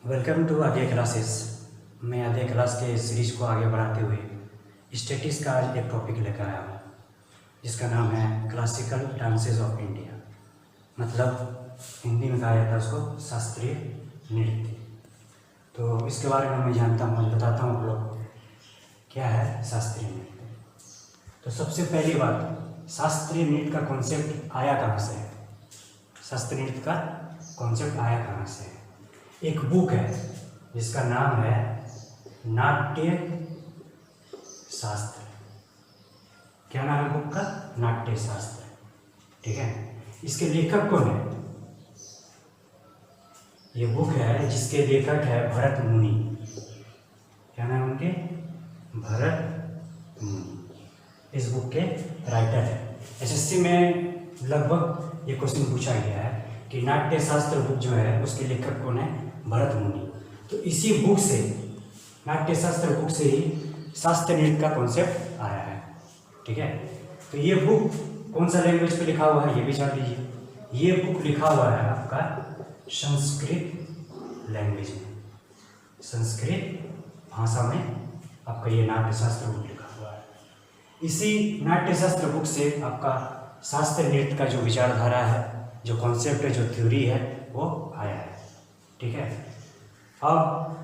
Welcome to आगे classes. मैं आगे क्लास के सीरीज को आगे बढ़ाते हुए स्टैटिक्स का आज एक टॉपिक लेकर आया हूँ जिसका नाम है क्लासिकल डांसेस ऑफ इंडिया। मतलब हिंदी में कहा जाता है उसको शास्त्रीय नृत्य। तो इसके बारे में मैं जानता हूँ, मैं बताता हूँ आप लोग क्या है शास्त्रीय नृत्य। तो सबसे पहली बात, शास्त्रीय नृत्य का कॉन्सेप्ट आया कहाँ से है? शास्त्रीय नृत्य का कॉन्सेप्ट आया कहाँ से है? एक बुक है जिसका नाम है नाट्य शास्त्र। क्या नाम है बुक का? नाट्य शास्त्र। ठीक है, इसके लेखक कौन है? ये बुक है जिसके लेखक है भरत मुनि। क्या नाम है उनके? भरत मुनि। इस बुक के राइटर है। एसएससी में लगभग ये क्वेश्चन पूछा गया है कि नाट्य शास्त्र बुक जो है उसके लेखक कौन है? भरत मुनि। तो इसी बुक से, नाट्य शास्त्र बुक से ही शास्त्रीय नृत्य का कॉन्सेप्ट आया है। ठीक है, तो ये बुक कौन सा लैंग्वेज पे लिखा हुआ है ये भी जान लीजिए। ये बुक लिखा हुआ है आपका संस्कृत लैंग्वेज में, संस्कृत भाषा में आपका ये नाट्य शास्त्र बुक लिखा हुआ है। इसी नाट्य शास्त्र बुक से आपका शास्त्रीय नृत्य का जो विचारधारा है, जो कॉन्सेप्ट है, जो थ्योरी है, वो आया है। ठीक है, अब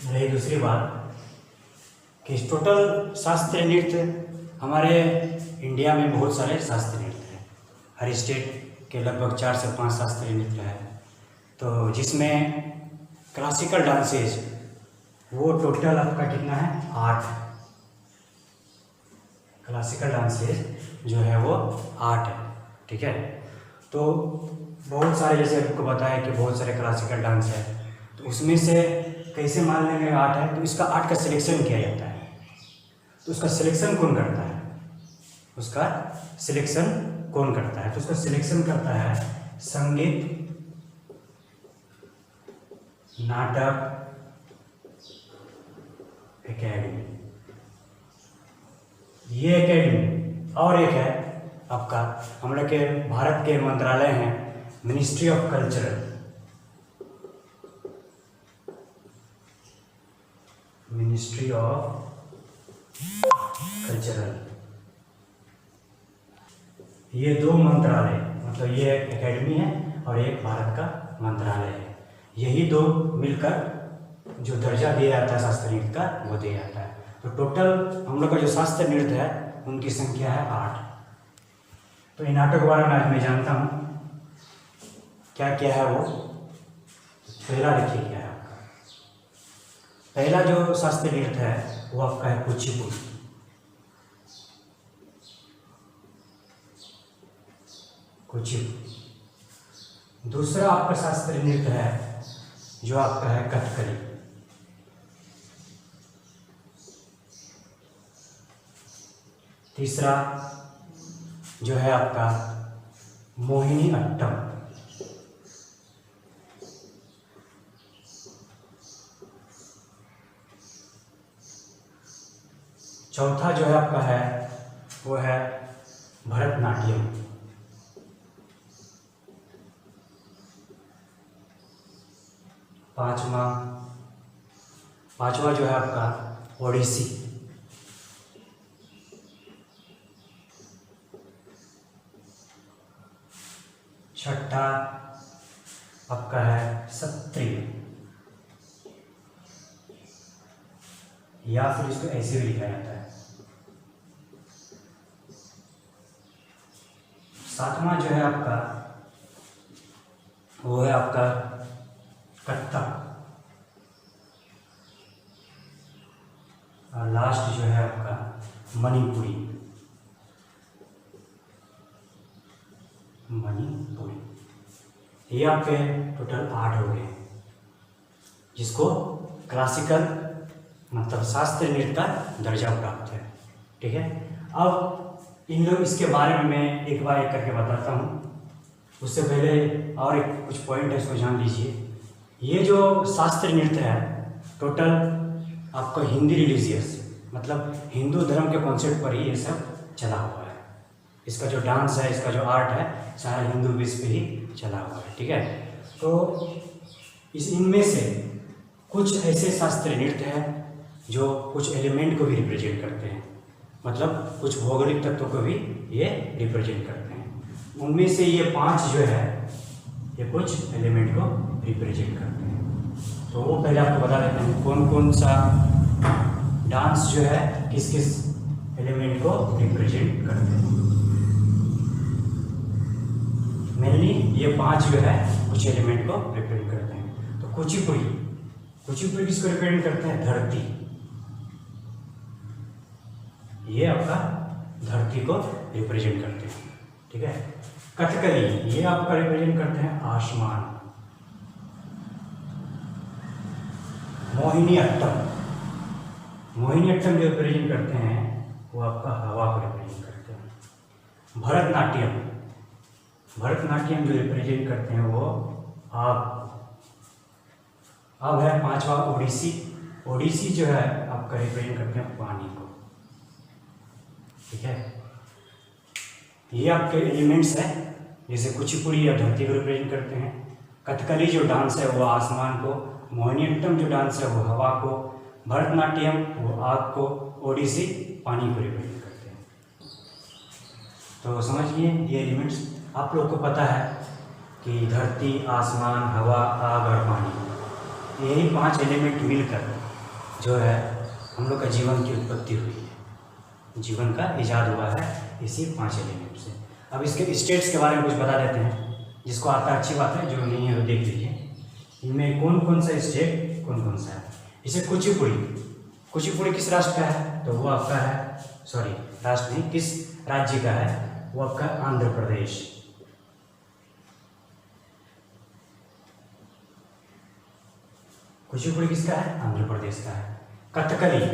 रही दूसरी बात कि टोटल शास्त्रीय नृत्य हमारे इंडिया में बहुत सारे शास्त्रीय नृत्य हैं। हर स्टेट के लगभग 4 से 5 शास्त्रीय नृत्य है। तो जिसमें क्लासिकल डांसेज वो टोटल आपका कितना है? 8। क्लासिकल डांसेज जो है वो 8 है। ठीक है, तो बहुत सारे, जैसे आपको बताया कि बहुत सारे क्लासिकल डांस है, तो उसमें से कैसे मान लेंगे 8 है? तो इसका 8 का सिलेक्शन किया जाता है। तो उसका सिलेक्शन कौन करता है? उसका सिलेक्शन कौन करता है? तो उसका सिलेक्शन करता है संगीत नाटक एकेडमी। ये एकेडमी और एक है आपका हम लोग के भारत के मंत्रालय हैं, ministry of cultural, ministry of cultural. ये 2 मंत्रालय, मतलब ये एक एकेडमी है और एक भारत का मंत्रालय है। यही 2 मिलकर जो दर्जा दिया जाता है शास्त्रीय नृत्य का, वो दिया जाता है। तो टोटल हम लोग का जो शास्त्रीय नृत्य है उनकी संख्या है 8। तो इन नाटक के बारे में आज मैं जानता हूँ क्या क्या है वो। पहला देखिए क्या है आपका। पहला जो शास्त्रीय नृत्य है वो आपका है कुचिपुड़ी। कुचिपुड़ी। दूसरा आपका शास्त्रीय नृत्य है जो आपका है कथकली। तीसरा जो है आपका मोहिनी अट्टम। चौथा जो है आपका है वो है भरतनाट्यम। पांचवा जो है आपका ओडिसी। छठा आपका है सत्रिय, या फिर इसको ऐसे भी लिखा जाता है। 7वां जो है आपका वो है आपका कथक। और लास्ट जो है आपका मणिपुरी। मणिपुरी। ये आपके टोटल 8 हो गए जिसको क्लासिकल मतलब शास्त्रीय नृत्य का दर्जा प्राप्त है। ठीक है, अब इन लोग इसके बारे में मैं एक बार एक करके बताता हूँ। उससे पहले और एक कुछ पॉइंट है, इसको जान लीजिए। ये जो शास्त्रीय नृत्य है टोटल आपका हिंदी रिलीजियस, मतलब हिंदू धर्म के कॉन्सेप्ट पर ही ये सब चला हुआ है। इसका जो डांस है, इसका जो आर्ट है, सारा हिंदू बेस पे ही चला हुआ है। ठीक है, तो इनमें से कुछ ऐसे शास्त्रीय नृत्य हैं जो कुछ एलिमेंट को भी रिप्रेजेंट करते हैं, मतलब कुछ भौगोलिक तत्वों को भी ये रिप्रेजेंट करते हैं। उनमें से ये 5 जो है ये कुछ एलिमेंट को रिप्रेजेंट करते हैं। तो वो पहले आपको बता देते हैं कौन कौन सा डांस जो है किस किस एलिमेंट को रिप्रेजेंट करते हैं। मेनली ये 5 जो है कुछ एलिमेंट को रिप्रेजेंट करते हैं। तो कुचिपुड़ी, कुचिपुड़ी किसको रिप्रेजेंट करते हैं? धरती, ये आपका धरती को रिप्रेजेंट करते हैं, ठीक है। कथकली ये आपका रिप्रेजेंट करते हैं आसमान। मोहिनीअट्टम, मोहिनीअट्टम जो रिप्रेजेंट करते हैं वो आपका हवा को रिप्रेजेंट करते हैं। भरतनाट्यम, भरतनाट्यम जो रिप्रेजेंट करते हैं वो आग। अब है 5वां ओडिसी, ओडिसी जो है आपका रिप्रेजेंट करते हैं पानी को, ठीक है। ये आपके एलिमेंट्स हैं, जैसे कुचिपुड़ी या धरती को रिप्रेजेंट करते हैं, कथकली जो डांस है वो आसमान को, मोहिनीअट्टम जो डांस है वो हवा को, भरतनाट्यम वो आग को, ओडिसी पानी को रिप्रेजेंट करते हैं। तो समझिए ये एलिमेंट्स आप लोग को पता है कि धरती, आसमान, हवा, आग और पानी, यही 5 एलिमेंट मिलकर जो है हम लोग का जीवन की उत्पत्ति हुई है, जीवन का इजाद हुआ है इसी 5 एलिमेंट से। अब इसके स्टेट्स के बारे में कुछ बता देते हैं, जिसको आता है अच्छी बात है, जो नहीं है वो देख लीजिए। इनमें कौन कौन सा स्टेट कौन कौन सा है। जैसे कुचिपुड़ी, कुचिपुड़ी किस राष्ट्र का है? तो वो आपका है, सॉरी राष्ट्र नहीं, किस राज्य का है? वो आपका आंध्र प्रदेश। कुचिपुड़ी किसका है? आंध्र प्रदेश का है। कथकली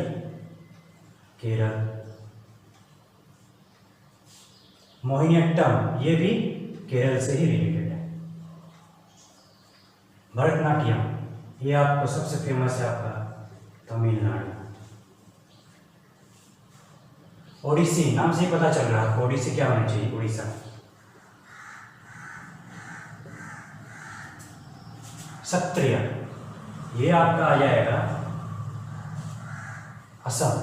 केरल। मोहिनीअट्टम ये भी केरल से ही रिलेटेड है। भरतनाट्यम ये आपको सबसे फेमस है आपका तमिलनाडु। ओडिसी नाम से ही पता चल रहा है, ओडिसी क्या होना चाहिए? उड़ीसा। सत्रिय ये आपका आ जाएगा असम,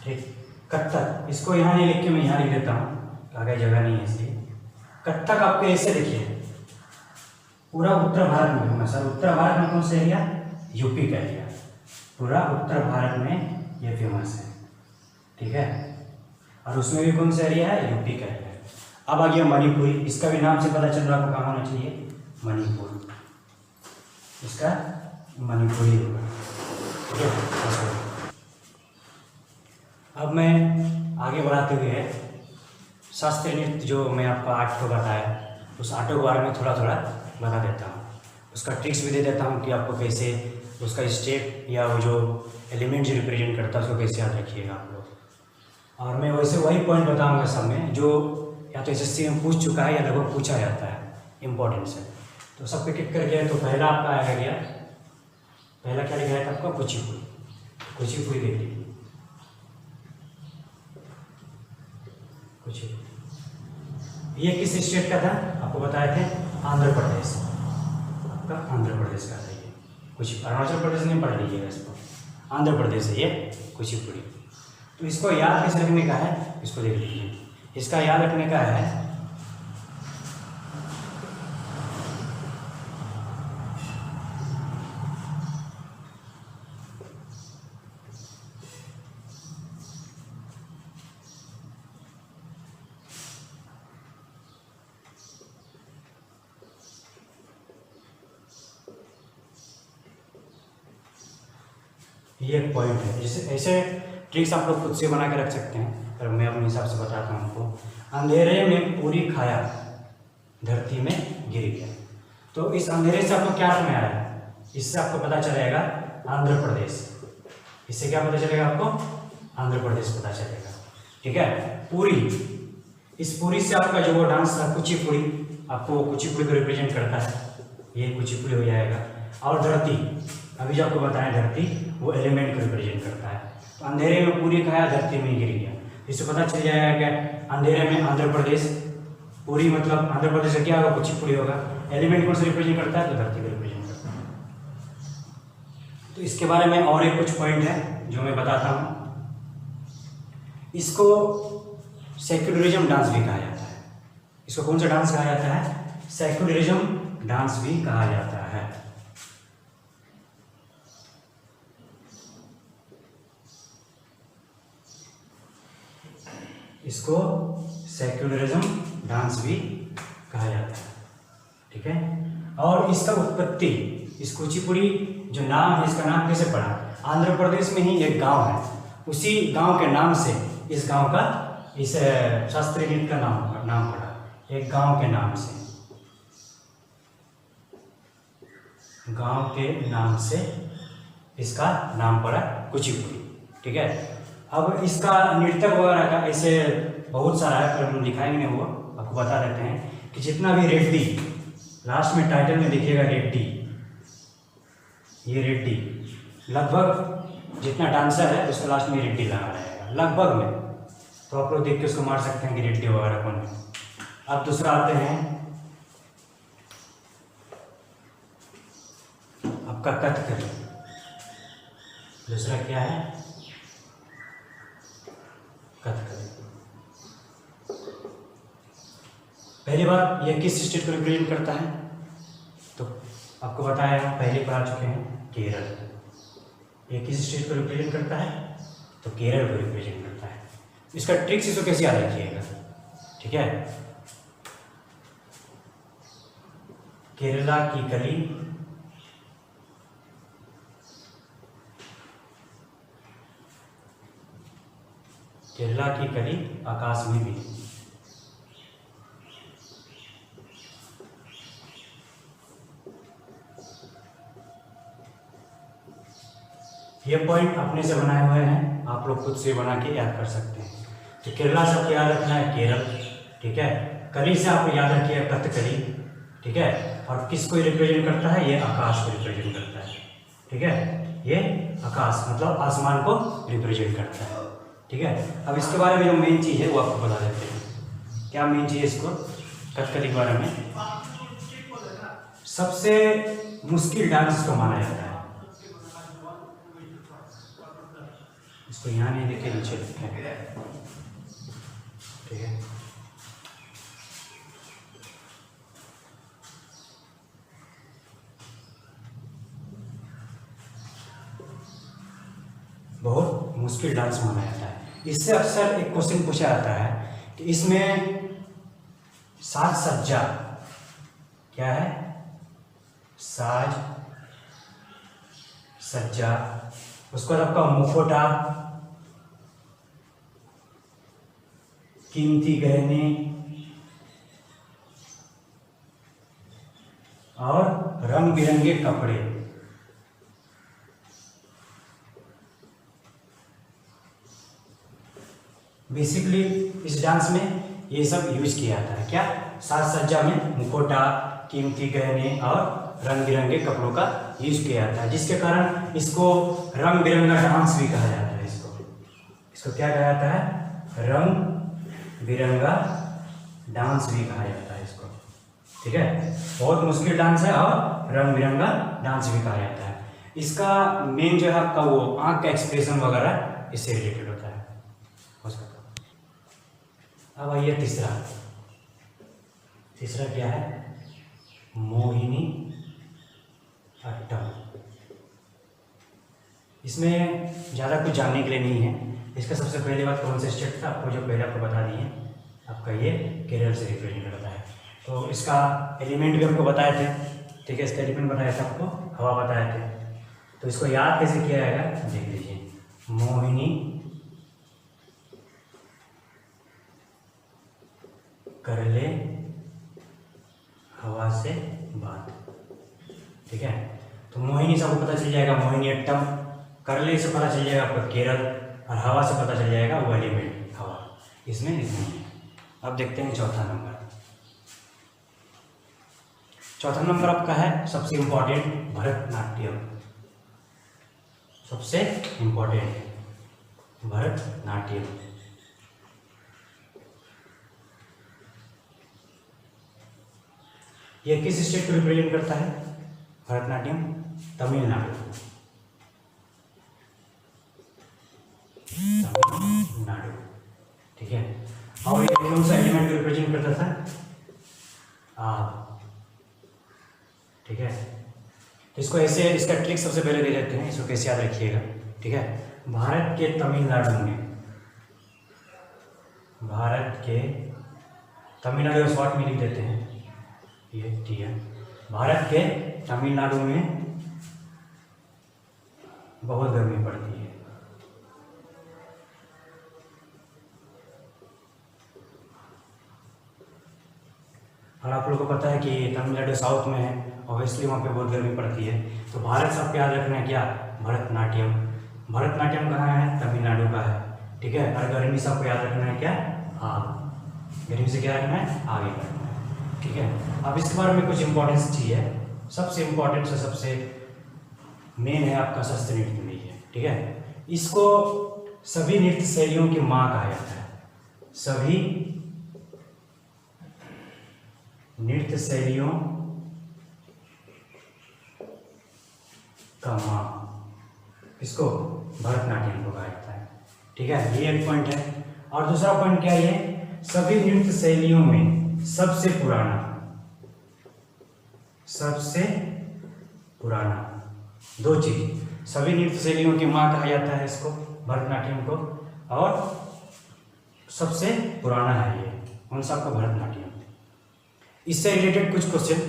ठीक। कत्थक इसको यहाँ नहीं लिख के मैं यहाँ लिख देता हूँ, आगे जगह नहीं है इसलिए। कत्थक आपको ऐसे लिखिए, पूरा उत्तर भारत में फेमस है। उत्तर भारत में कौन सा एरिया? यूपी का एरिया। पूरा उत्तर भारत में ये फेमस है, ठीक है। और उसमें भी कौन सा एरिया है? यूपी का एरिया। अब आ गया मणिपुरी, इसका भी नाम से पता चल रहा है आपको कहाँ होना चाहिए? मणिपुर, इसका मणिपुरी होगा, ठीक है। अब मैं आगे बढ़ाते हुए शास्त्रीय नृत्य जो मैं आपको 8 को बताया, उस 8 के बारे में थोड़ा थोड़ा बता देता हूँ। उसका ट्रिक्स भी दे देता हूँ कि आपको कैसे उसका स्टेप या वो जो एलिमेंट जो रिप्रेजेंट करता है उसको कैसे याद रखिएगा आप लोग। और मैं वैसे वही पॉइंट बताऊँगा सब में जो या तो एसएससी में पूछ चुका है या लगभग पूछा जाता है, इम्पोर्टेंस है। तो सब पे टिक कर गया। तो पहला आपका आया गया, पहला क्या लिखा था आपका? कुचिपुड़ी। कुचिपुड़ी देख लीजिए, कुचिपुड़ी ये किस स्टेट का था? आपको बताए थे आंध्र प्रदेश, आपका आंध्र प्रदेश का था ये। कुछ अरुणाचल प्रदेश नहीं पढ़ लीजिएगा इसको, आंध्र प्रदेश है ये कुचिपुड़ी। तो इसको याद कैसे रखने का है, इसको देख लीजिए। इसका याद रखने का है ये एक पॉइंट है। जैसे ऐसे ट्रिक्स आप लोग खुद से बना के रख सकते हैं, पर मैं अपने हिसाब से बताता हूँ आपको। अंधेरे में पूरी खाया धरती में गिर गया। तो इस अंधेरे से आपको क्या समझ आ रहा है? इससे आपको पता चलेगा आंध्र प्रदेश। इससे क्या पता चलेगा आपको? आंध्र प्रदेश पता चलेगा, ठीक है। पूरी, इस पूरी से आपका जो वो डांस था कुचिपुड़ी, आपको वो कुचिपुड़ी को रिप्रेजेंट करता है, ये कुचिपुड़ी हो जाएगा। और धरती, अभी जो आपको बताया धरती वो एलिमेंट को रिप्रेजेंट करता है। तो अंधेरे में पूरी खाया धरती में गिर गया, इससे पता चल जाएगा कि अंधेरे में आंध्र प्रदेश, पूरी मतलब आंध्र प्रदेश का क्या होगा, कुचिपुड़ी होगा। एलिमेंट कौन सा रिप्रेजेंट करता है, तो धरती को रिप्रेजेंट करता है। तो इसके बारे में और एक कुछ पॉइंट है जो मैं बताता हूँ। इसको सेक्युलरिज्म डांस भी कहा जाता है। इसको कौन सा डांस कहा जाता है, सेक्युलरिज्म डांस भी कहा जाता है। इसको सेक्युलरिज्म डांस भी कहा जाता है, ठीक है। और इसका उत्पत्ति, इस कुचिपुड़ी जो नाम है, इसका नाम कैसे पड़ा, आंध्र प्रदेश में ही एक गांव है, उसी गांव के नाम से इस गांव का, इस शास्त्रीय नृत्य का नाम पड़ा, एक गांव के नाम से, गांव के नाम से इसका नाम पड़ा कुचिपुड़ी, ठीक है। अब इसका नृत्य वगैरह का ऐसे बहुत सारा है, पर हम दिखाएंगे वो, आपको बता देते हैं कि जितना भी रेड्डी, लास्ट में टाइटल में देखिएगा रेड्डी, ये रेड्डी, लगभग जितना डांसर है उसका लास्ट में रेड्डी लगा रहेगा लगभग में। तो आप लोग देख के उसको मार सकते हैं कि रेड्डी वगैरह कौन है। अब दूसरा आते हैं आपका कथकली। दूसरा क्या है, कथकली। पहली बार ये किस स्टेट को रिप्रेजेंट करता है, तो आपको बताया हम पहले पढ़ा चुके हैं, केरल। ये किस स्टेट को रिप्रेजेंट करता है, तो केरल को रिप्रेजेंट करता है। इसका ट्रिक्स इसको कैसे याद रखिएगा, ठीक है। केरला की कली, केरला की कली आकाश में भी। ये पॉइंट अपने से बनाए हुए हैं, आप लोग खुद से बना के याद कर सकते हैं। तो केरला से आपको याद रखना है केरल, ठीक है। कली से आपको याद रखिए कथकली, ठीक है। और किसको रिप्रेजेंट करता है, ये आकाश को रिप्रेजेंट करता है, ठीक है। ये आकाश मतलब आसमान को रिप्रेजेंट करता है, ठीक है। अब इसके बारे में जो मेन चीज़ है वो आपको बता देते हैं। क्या मेन चीज़ है इसको, कथकली के बारे में, सबसे मुश्किल डांस इसको माना जाता है। इसको यहाँ नहीं देखिए, नीचे लिखें, ठीक है। बहुत मुश्किल डांस माना जाता है। इससे अक्सर एक क्वेश्चन पूछा जाता है कि इसमें साज सज्जा क्या है, साज सज्जा, उसके बाद आपका मुखौटा, कीमती गहने और रंग बिरंगे कपड़े। बेसिकली इस डांस में ये सब यूज किया जाता है। क्या, साज सज्जा में मुखौटा, कीमती गहने और रंग बिरंगे कपड़ों का यूज किया जाता है, जिसके कारण इसको रंग बिरंगा डांस भी कहा जाता है। इसको क्या कहा जाता है, रंग बिरंगा डांस भी कहा जाता है इसको, ठीक है। बहुत मुश्किल डांस है और रंग बिरंगा डांस भी कहा जाता है। इसका मेन जो है आपका वो आंख का एक्सप्रेशन वगैरह इससे रिलेटेड होता है। अब आइए तीसरा क्या है, मोहिनी अट्टम। इसमें ज़्यादा कुछ जानने के लिए नहीं है। इसका सबसे पहले बात कौन सा स्टेट था, आपको जो पहले आपको बता दिए, आपका ये केरल से रिप्रेजेंट करता है। तो इसका एलिमेंट भी हमको बताए थे, ठीक है। इसका एलिमेंट बताया था आपको, हवा बताए थे। तो इसको याद कैसे किया जाएगा, देख लीजिए। मोहिनी कर ले हवा से बात, ठीक है। तो मोहिनी से आपको पता चल जाएगा मोहिनी अट्टम, कर ले से पता चल जाएगा आपका केरल, और हवा से पता चल जाएगा वो एलिमेंट हवा। इसमें अब देखते हैं चौथा नंबर। चौथा नंबर आपका है सबसे इम्पोर्टेंट, भरतनाट्यम। सबसे इम्पोर्टेंट भरतनाट्यम। ये किस स्टेट को रिप्रेजेंट करता है? भरतनाट्यम तमिलनाडु। तमिलनाडु, ठीक है। और ये कौन सा एलिमेंट को रिप्रेजेंट करता था? ठीक है। तो इसको ऐसे, इसका ट्रिक सबसे पहले दे देते हैं, इसको कैसे याद रखिएगा, ठीक है। भारत के तमिलनाडु में, भारत के तमिलनाडु शॉर्ट में लिख देते हैं ये, ठीक है। भारत के तमिलनाडु में बहुत गर्मी पड़ती है। और आप लोगों को पता है कि तमिलनाडु साउथ में है, ऑब्वियसली वहाँ पे बहुत गर्मी पड़ती है। तो भारत सबको याद रखना है क्या? भरतनाट्यम। भरतनाट्यम कहाँ है? तमिलनाडु का है, ठीक है। और गर्मी सबको याद रखना है क्या? आग। गर्मी से क्या रखना है? आगे बढ़ना है, ठीक है। अब इसके बारे में कुछ इंपॉर्टेंस चाहिए। सबसे इम्पोर्टेंट से सबसे मेन है आपका शस्त्र नृत्य में है, ठीक है। इसको सभी नृत्य शैलियों की माँ कहा जाता है। सभी नृत्य शैलियों का माँ, इसको भरतनाट्यम को कहा जाता है, ठीक है। ये एक पॉइंट है। और दूसरा पॉइंट क्या है? सभी नृत्य शैलियों में सबसे पुराना, सबसे पुराना, दो चीज, सभी नृत्य शैलियों की माँ कहा जाता है इसको, भरतनाट्यम को, और सबसे पुराना है ये, कौन सा? आपका भरतनाट्यम। इससे रिलेटेड कुछ क्वेश्चन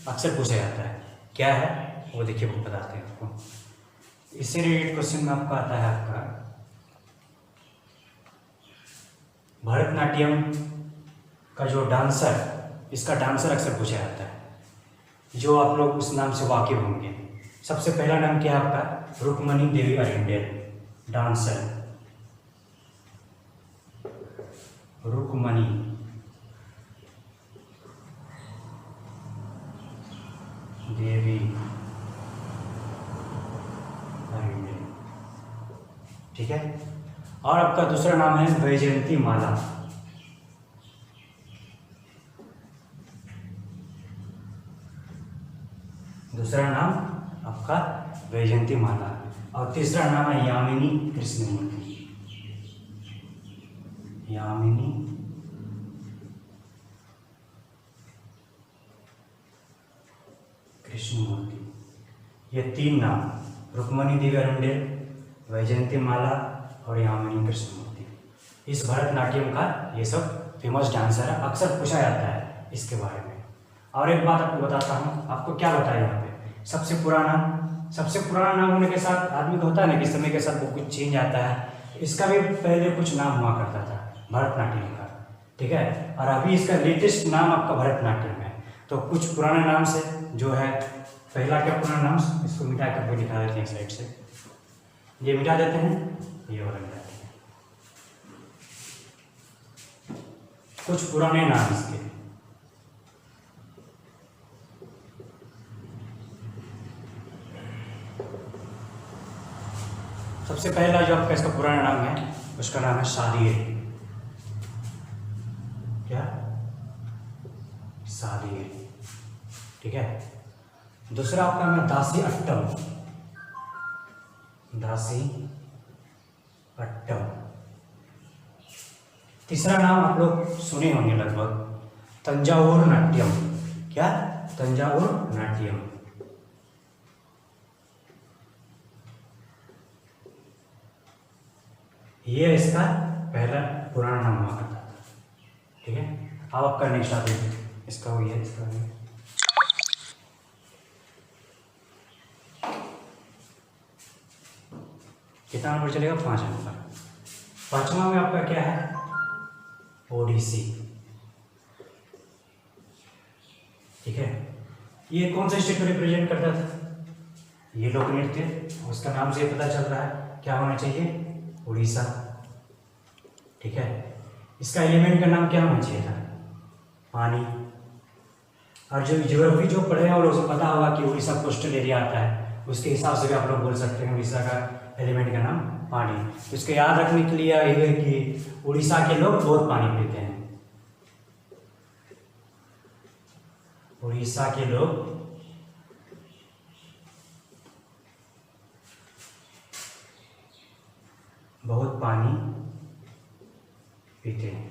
अक्सर पूछा जाता है, क्या है वो देखिए, वो बताते हैं आपको। इससे रिलेटेड क्वेश्चन में आपका आता है आपका भरतनाट्यम का जो डांसर, इसका डांसर अक्सर पूछा जाता है, जो आप लोग उस नाम से वाकिफ होंगे। सबसे पहला नाम क्या है आपका? रुक्मणी देवी अरिंडेल, डांसर रुक्मणी देवी अरिंडेल, ठीक है। और आपका दूसरा नाम है वैजयंती माला। दूसरा नाम आपका वैजयंती माला, और तीसरा नाम है यामिनी कृष्णमूर्ति। यामिनी कृष्णमूर्ति। ये तीन नाम, रुक्मणी देवी अरिंडेल, वैजयंती माला और यामिनी कृष्णमूर्ति, इस भरतनाट्यम का ये सब फेमस डांसर है। अक्सर पूछा जाता है इसके बारे में। और एक बात आपको बताता हूँ, आपको क्या बताया यहाँ पे? सबसे पुराना नाम होने के साथ आदमी को होता है ना कि समय के साथ वो कुछ चेंज आता है। इसका भी पहले कुछ नाम हुआ करता था भरतनाट्यम का, ठीक है। और अभी इसका लेटेस्ट नाम आपका भरतनाट्यम है। तो कुछ पुराने नाम से जो है, पहला क्या पुराना नाम, इसको मिटा करके दिखा देते हैं साइड से, ये मिटा देते हैं, ये वाला मिटा देते हैं। कुछ पुराने नाम इसके, सबसे पहला जो आपका इसका पुराना नाम है उसका नाम है शादीर। क्या? शादीर, ठीक है। दूसरा आपका नाम है दासी अट्टम। दासी अट्टम। तीसरा नाम आप लोग सुने होंगे लगभग, तंजावुर नाट्यम। क्या? तंजावुर नाट्यम। ये इसका पहला पुराना नाम हुआ करता था, ठीक है। अब आपका नेक्स्ट आते हैं, इसका हुई है, इसका हुई है। कितना नंबर चलेगा? 5 नंबर। 5वां में आपका क्या है? ओडिसी, ठीक है। ये कौन सा स्टेट को रिप्रेजेंट करता था? ये लोक नृत्य, उसका नाम से पता चल रहा है क्या होना चाहिए? उड़ीसा, ठीक है। इसका एलिमेंट का नाम क्या होना चाहिए था? पानी। और जो ज्योग्राफी जो पढ़े हैं और उसको पता होगा कि उड़ीसा कोस्टल एरिया आता है, उसके हिसाब से भी आप लोग बोल सकते हैं उड़ीसा का एलिमेंट का नाम पानी। तो इसको याद रखने के लिए ये है कि उड़ीसा के लोग बहुत पानी पीते हैं। उड़ीसा के लोग बहुत पानी पीते हैं।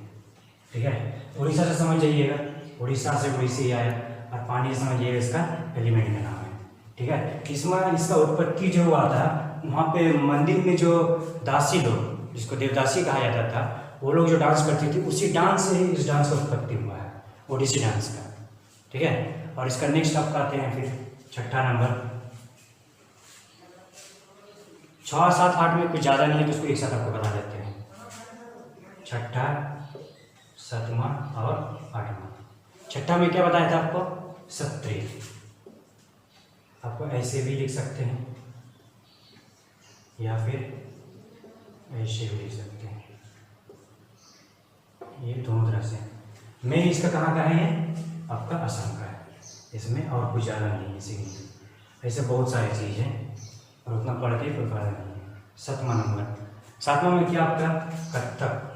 ठीक है, उड़ीसा से समझ जाइएगा, उड़ीसा से उड़ीसी आया, और पानी से समझिएगा इसका एलिमेंट का नाम है। ठीक है, इसमें इसका उत्पत्ति जो हुआ था वहाँ पे मंदिर में जो दासी लोग, जिसको देवदासी कहा जाता था, वो लोग जो डांस करती थी, उसी डांस से ही इस डांस का उत्पत्ति हुआ है, ओडिसी डांस का। ठीक है, और इसका नेक्स्ट आपका आते हैं फिर छठा नंबर। 6, 7, 8 में कुछ ज़्यादा नहीं है, तो उसको एक साथ आपको बता देते हैं। छठा, 7वां और 8वां। छठा में क्या बताया था आपको? क्षत्रिय। आपको ऐसे भी लिख सकते हैं या फिर ऐसे भी लिख सकते हैं, ये दोनों तरह से। मेन इसका कहाँ का है? ये आपका असम का है, इसमें और कुछ ज़्यादा नहीं है इसी। ऐसे बहुत सारी चीज़ हैं और उतना पढ़ के कोई फायदा नहीं है। 7वां नंबर। 7वां में क्या आपका? कथक।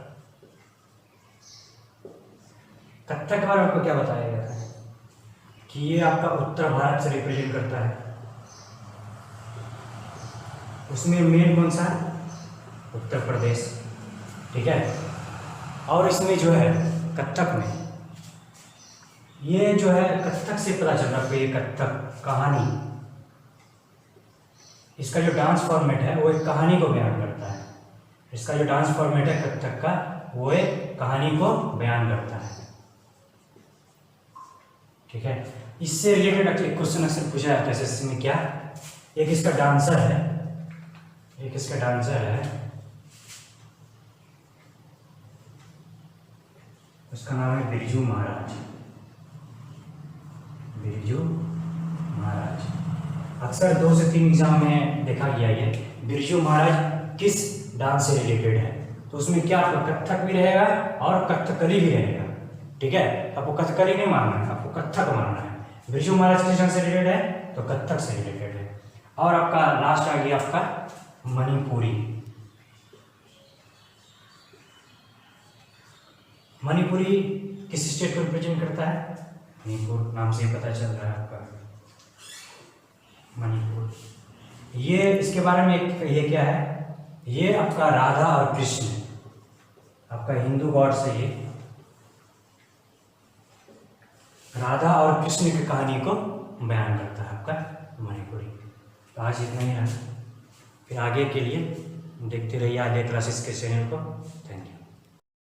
कथक के बारे में आपको क्या बताया गया था कि ये आपका उत्तर भारत से रिप्रेजेंट करता है। उसमें मेन कौन सा है? उत्तर प्रदेश। ठीक है, और इसमें जो है कथक में, ये जो है कथक से पता चल रहा है, ये कथक कहानी, इसका जो डांस फॉर्मेट है वो एक कहानी को बयान करता है। इसका जो डांस फॉर्मेट है कथक का, वो एक कहानी को बयान करता है। ठीक है, इससे रिलेटेड एक क्वेश्चन अक्सर पूछा जाता है एसएससी में। क्या? एक इसका डांसर है, एक इसका डांसर है, उसका नाम है बिरजू महाराज। बिरजू महाराज अक्सर 2 से 3 एग्जाम में देखा गया ये बिरजू महाराज किस डांस से रिलेटेड है। तो उसमें क्या आपका कथक भी रहेगा और कथकली भी रहेगा। ठीक है, आपको कथकली नहीं मानना है, आपको कथक मानना है। बिरजू महाराज किस डांस से रिलेटेड है? तो कथक से रिलेटेड है। और आपका लास्ट आ गया आपका मणिपुरी। मणिपुरी किस स्टेट को रिप्रेजेंट करता है? मणिपुर, नाम से पता चल रहा है आपका मणिपुर। ये इसके बारे में ये क्या है? ये आपका राधा और कृष्ण, आपका हिंदू गॉड से ये राधा और कृष्ण की कहानी को बयान करता है आपका मणिपुरी। तो आज इतना ही है, फिर आगे के लिए देखते रहिए आगे क्लासेस के चैनल को।